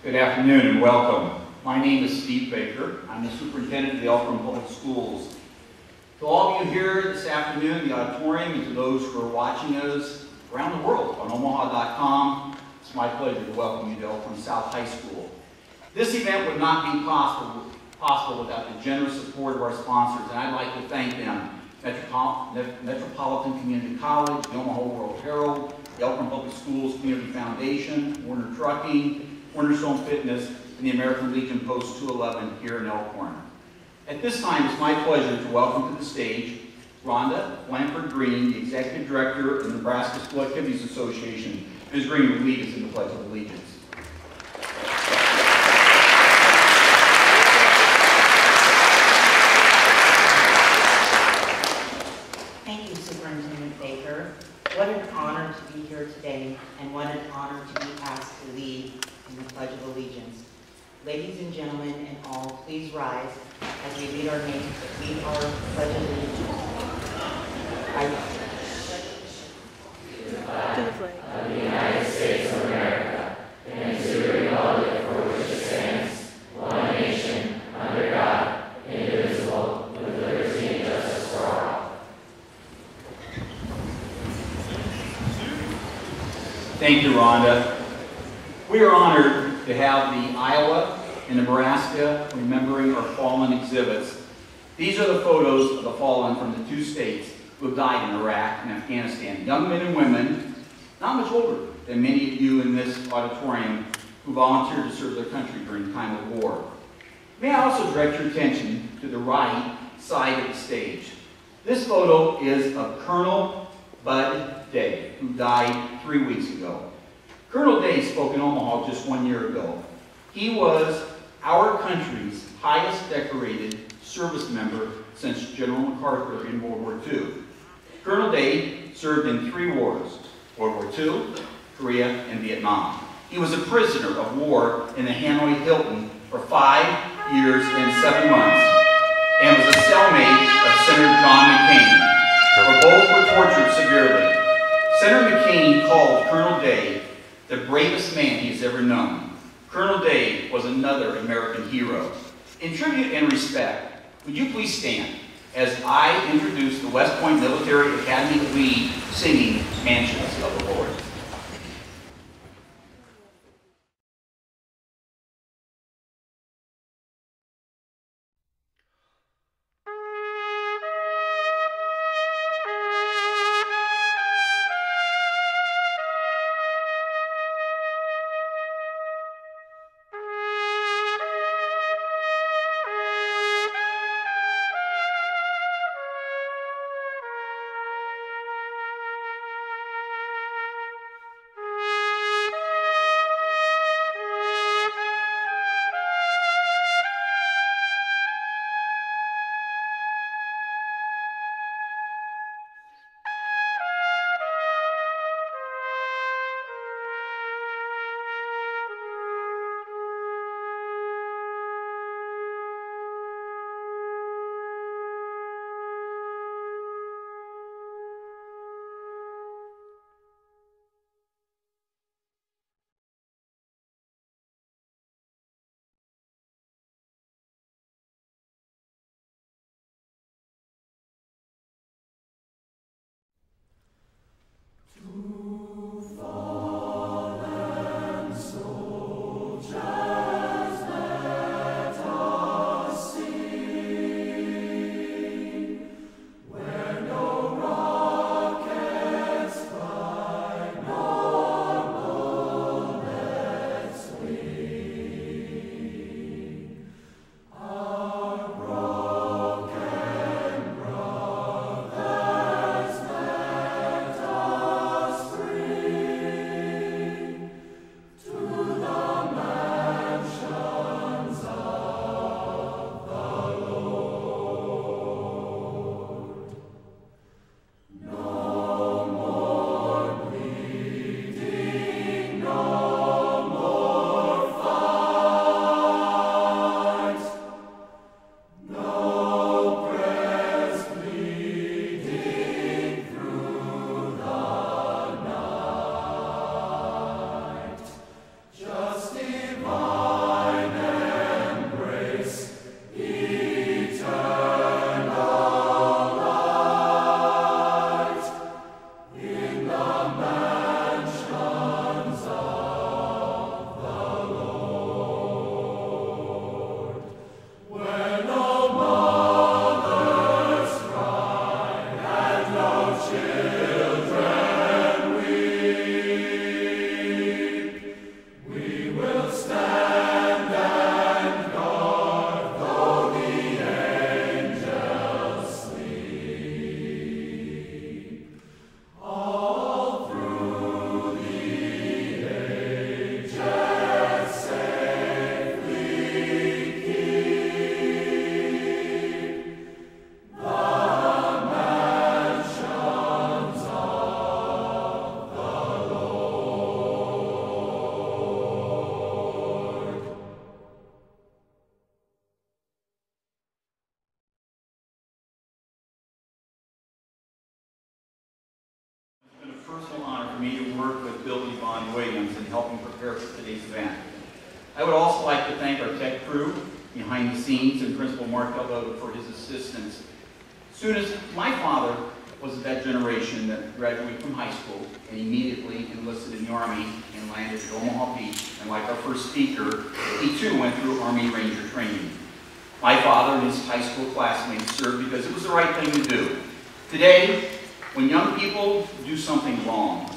Good afternoon and welcome. My name is Steve Baker. I'm the superintendent of the Elkhorn Public Schools. To all of you here this afternoon in the auditorium and to those who are watching us around the world on omaha.com, it's my pleasure to welcome you to Elkhorn South High School. This event would not be possible without the generous support of our sponsors, and I'd like to thank them. Metropolitan Community College, the Omaha World Herald, the Elkhorn Public Schools Community Foundation, Werner Trucking, Cornerstone Fitness, and the American Legion Post 211 here in Elkhorn. At this time, it's my pleasure to welcome to the stage Rhonda Blanford Green, the Executive Director of the Nebraska School Activities Association. Ms. Green will lead us in the Pledge of Allegiance. Thank you, Superintendent Baker. What an honor to be here today, and what an honor to be asked to lead in the Pledge of Allegiance. Ladies and gentlemen, and all, please rise as we lead our Pledge of Allegiance. To the flag of the United States of America, and to the republic for which it stands, one nation, under God, indivisible, with liberty and justice for all. Thank you, Rhonda. We are honored to have the Iowa and Nebraska Remembering Our Fallen exhibits. These are the photos of the fallen from the two states who have died in Iraq and Afghanistan. Young men and women, not much older than many of you in this auditorium, who volunteered to serve their country during the time of war. May I also direct your attention to the right side of the stage. This photo is of Colonel Bud Day, who died 3 weeks ago. Colonel Day spoke in Omaha just 1 year ago. He was our country's highest decorated service member since General MacArthur in World War II. Colonel Day served in 3 wars, World War II, Korea, and Vietnam. He was a prisoner of war in the Hanoi Hilton for 5 years and 7 months, and was a cellmate of Senator John McCain, where both were tortured severely. Senator McCain called Colonel Day the bravest man he has ever known. Colonel Day was another American hero. In tribute and respect, would you please stand as I introduce the West Point Military Academy lead singing Mansions of the Lord. personal honor for me to work with Billy Bond Williams in helping prepare for today's event. I would also like to thank our tech crew behind the scenes and Principal Mark Elbow for his assistance. Soon as my father was of that generation that graduated from high school and immediately enlisted in the Army and landed at Omaha Beach, and like our first speaker, he too went through Army Ranger training. My father and his high school classmates served because it was the right thing to do. Today, when young people do something wrong,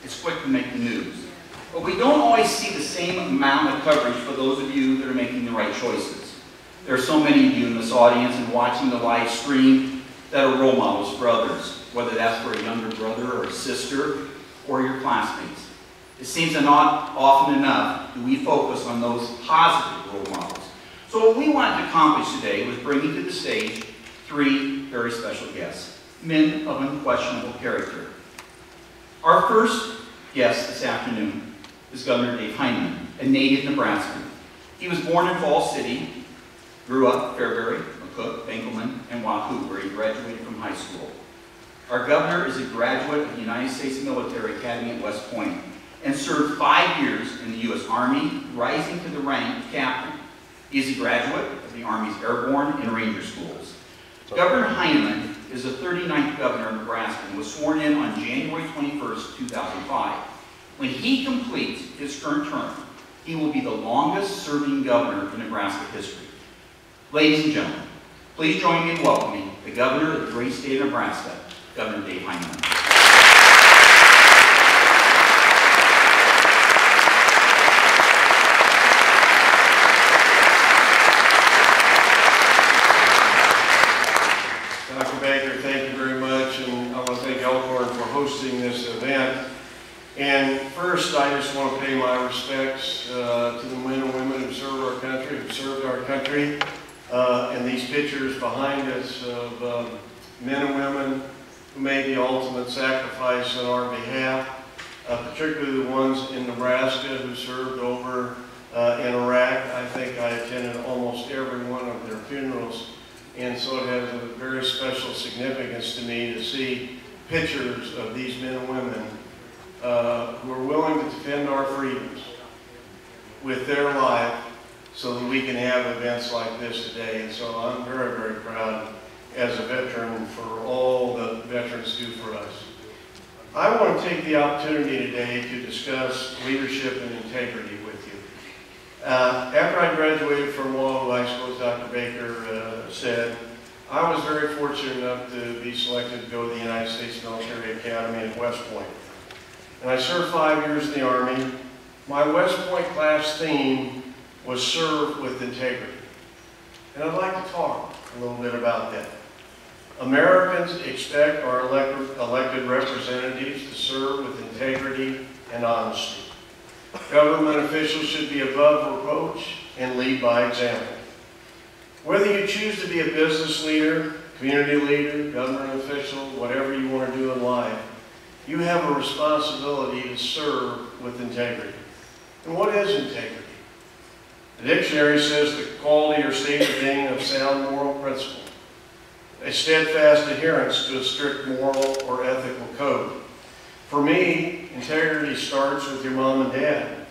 it's quick to make the news. But we don't always see the same amount of coverage for those of you that are making the right choices. There are so many of you in this audience and watching the live stream that are role models for others, whether that's for a younger brother or a sister or your classmates. It seems that not often enough do we focus on those positive role models. So what we wanted to accomplish today was bringing to the stage three very special guests, men of unquestionable character. Our first guest this afternoon is Governor Dave Heinemann, a native Nebraskan. He was born in Falls City, grew up in Fairbury, McCook, Benkelman, and Wahoo, where he graduated from high school. Our governor is a graduate of the United States Military Academy at West Point and served 5 years in the U.S. Army, rising to the rank of captain. He is a graduate of the Army's Airborne and Ranger Schools. Governor Heinemann is the 39th governor of Nebraska and was sworn in on January 21st, 2005. When he completes his current term, he will be the longest serving governor in Nebraska history. Ladies and gentlemen, please join me in welcoming the governor of the great state of Nebraska, Governor Dave Heinemann. Dr. Baker, thank you very much, and I want to thank Elkhorn for hosting this event. And first, I just want to pay my respects to the men and women who serve our country, who served our country. And these pictures behind us of men and women who made the ultimate sacrifice on our behalf, particularly the ones in Nebraska who served over in Iraq. I think I attended almost every one of their funerals. And so it has a very special significance to me to see pictures of these men and women who are willing to defend our freedoms with their life so that we can have events like this today. And so I'm very, very proud as a veteran for all the veterans do for us. I want to take the opportunity today to discuss leadership and integrity with you. After I graduated from Wahoo High School, as Dr. Baker said, I was very fortunate enough to be selected to go to the United States Military Academy at West Point. And I served 5 years in the Army. My West Point class theme was serve with integrity. And I'd like to talk a little bit about that. Americans expect our elected representatives to serve with integrity and honesty. Government officials should be above reproach and lead by example. Whether you choose to be a business leader, community leader, government official, whatever you want to do in life, you have a responsibility to serve with integrity. And what is integrity? The dictionary says the quality or state of being of sound moral principle, a steadfast adherence to a strict moral or ethical code. For me, integrity starts with your mom and dad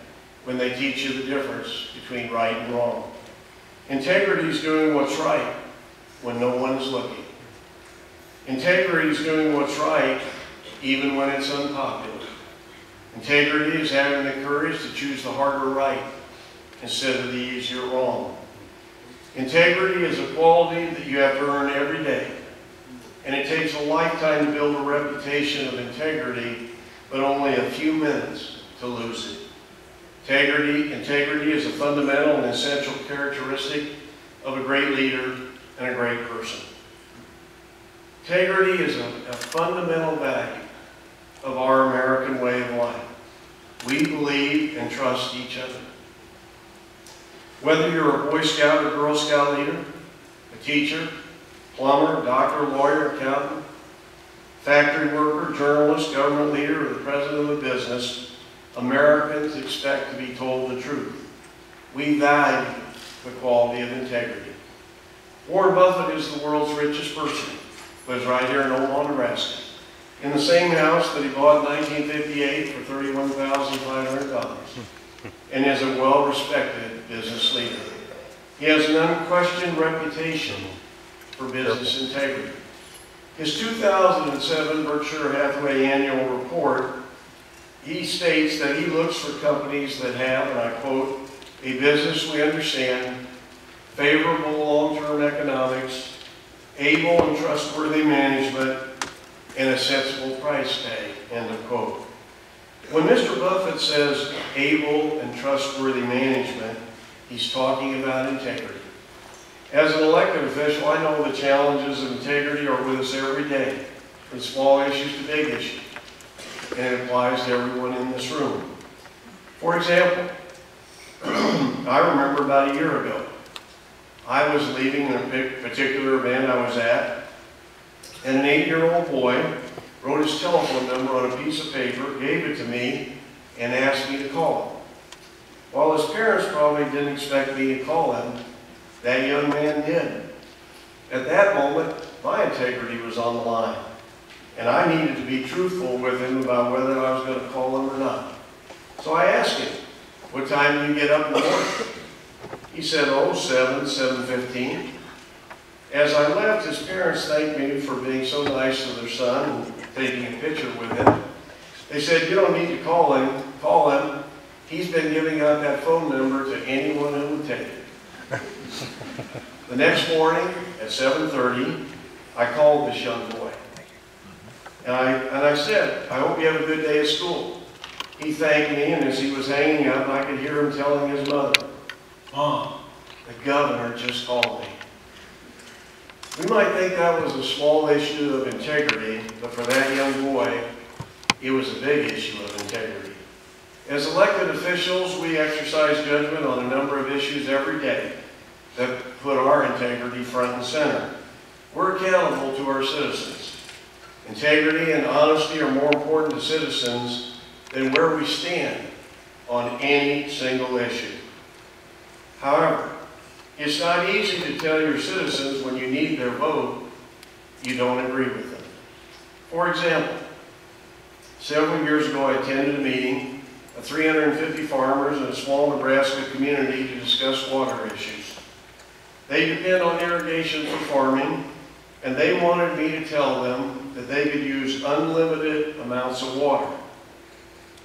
when they teach you the difference between right and wrong. Integrity is doing what's right when no one is looking. Integrity is doing what's right even when it's unpopular. Integrity is having the courage to choose the harder right instead of the easier wrong. Integrity is a quality that you have to earn every day. And it takes a lifetime to build a reputation of integrity, but only a few minutes to lose it. Integrity is a fundamental and essential characteristic of a great leader and a great person. Integrity is a fundamental value of our American way of life. We believe and trust each other. Whether you're a Boy Scout or Girl Scout leader, a teacher, plumber, doctor, lawyer, accountant, factory worker, journalist, government leader, or the president of a business, Americans expect to be told the truth. We value the quality of integrity. Warren Buffett is the world's richest person, lives right here in Omaha, Nebraska. in the same house that he bought in 1958 for $31,500, and is a well-respected business leader. He has an unquestioned reputation for business integrity. His 2007 Berkshire Hathaway annual report, he states that he looks for companies that have, and I quote, a business we understand, favorable long-term economics, able and trustworthy management, and a sensible price tag, end of quote. When Mr. Buffett says able and trustworthy management, he's talking about integrity. As an elected official, I know the challenges of integrity are with us every day, from small issues to big issues, and it applies to everyone in this room. For example, I remember about a year ago, I was leaving a particular event I was at, and an 8-year-old boy wrote his telephone number on a piece of paper, gave it to me, and asked me to call him. While his parents probably didn't expect me to call him, that young man did. At that moment, my integrity was on the line, and I needed to be truthful with him about whether I was going to call him or not. So I asked him, "What time do you get up in the morning?" He said, "Oh, 7:15. As I left, his parents thanked me for being so nice to their son and taking a picture with him. They said, "You don't need to call him. Call him. He's been giving out that phone number to anyone who would take it." The next morning at 7:30, I called this young boy. And I said, "I hope you have a good day at school." He thanked me, and as he was hanging up, I could hear him telling his mother, "Mom, the governor just called me." We might think that was a small issue of integrity, but for that young boy, it was a big issue of integrity. As elected officials, we exercise judgment on a number of issues every day that put our integrity front and center. We're accountable to our citizens. Integrity and honesty are more important to citizens than where we stand on any single issue. However, it's not easy to tell your citizens when you need their vote, you don't agree with them. For example, several years ago I attended a meeting of 350 farmers in a small Nebraska community to discuss water issues. They depend on irrigation for farming, and they wanted me to tell them that they could use unlimited amounts of water.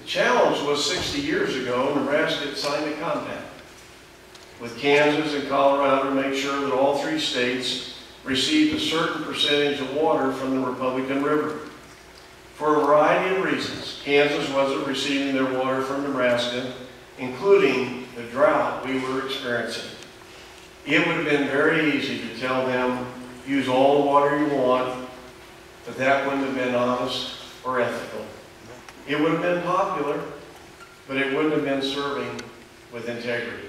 The challenge was 60 years ago, Nebraska had signed a compact with Kansas and Colorado to make sure that all 3 states received a certain percentage of water from the Republican River. For a variety of reasons, Kansas wasn't receiving their water from Nebraska, including the drought we were experiencing. It would have been very easy to tell them, use all the water you want, but that wouldn't have been honest or ethical. It would have been popular, but it wouldn't have been serving with integrity.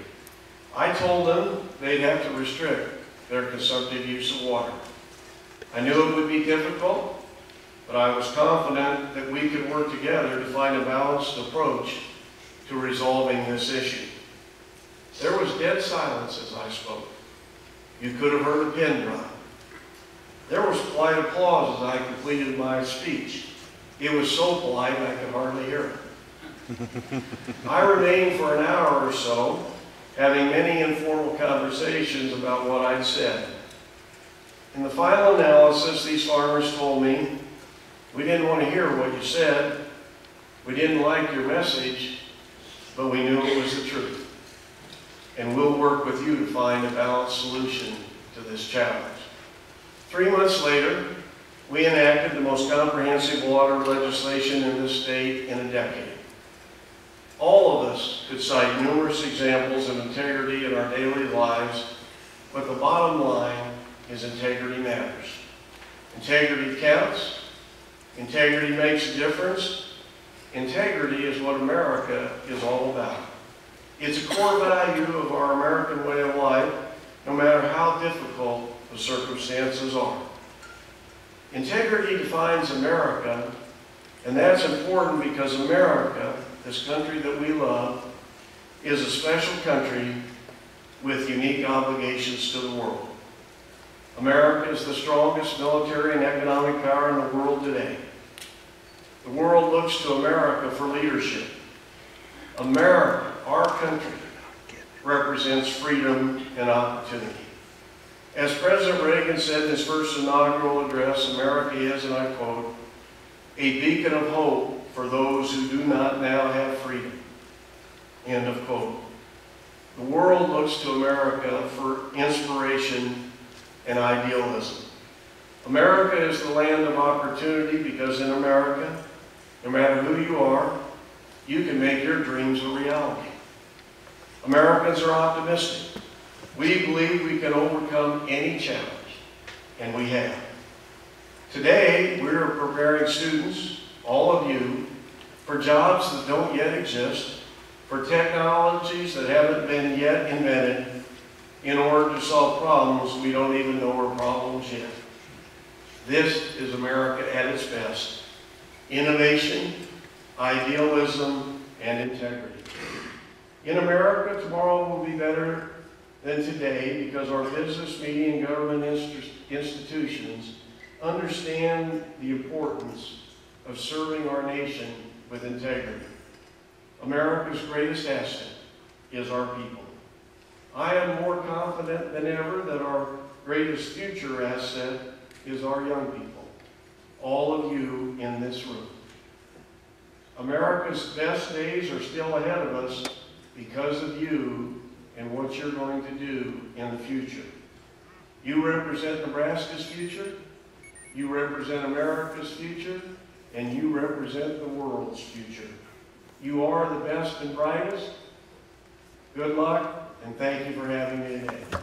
I told them they'd have to restrict their consumptive use of water. I knew it would be difficult, but I was confident that we could work together to find a balanced approach to resolving this issue. There was dead silence as I spoke. You could have heard a pin drop. There was polite applause as I completed my speech. It was so polite I could hardly hear it. I remained for an hour or so, having many informal conversations about what I'd said. In the final analysis, these farmers told me, "We didn't want to hear what you said. We didn't like your message, but we knew it was the truth. And we'll work with you to find a balanced solution to this challenge." 3 months later, we enacted the most comprehensive water legislation in this state in a decade. All of us could cite numerous examples of integrity in our daily lives, but the bottom line is integrity matters. Integrity counts. Integrity makes a difference. Integrity is what America is all about. It's a core value of our American way of life, no matter how difficult the circumstances are. Integrity defines America, and that's important because America, this country that we love, is a special country with unique obligations to the world. America is the strongest military and economic power in the world today. The world looks to America for leadership. America, our country, represents freedom and opportunity. As President Reagan said in his first inaugural address, America is, and I quote, a beacon of hope for those who do not now have freedom. End of quote. The world looks to America for inspiration and idealism. America is the land of opportunity because in America, no matter who you are, you can make your dreams a reality. Americans are optimistic. We believe we can overcome any challenge, and we have. Today, we are preparing students, all of you, for jobs that don't yet exist, for technologies that haven't been yet invented, in order to solve problems we don't even know are problems yet. This is America at its best. Innovation, idealism, and integrity. In America, tomorrow will be better than today because our business, media, and government institutions understand the importance of serving our nation with integrity. America's greatest asset is our people. I am more confident than ever that our greatest future asset is our young people, all of you in this room. America's best days are still ahead of us because of you and what you're going to do in the future. You represent Nebraska's future, you represent America's future, and you represent the world's future. You are the best and brightest. Good luck, and thank you for having me today.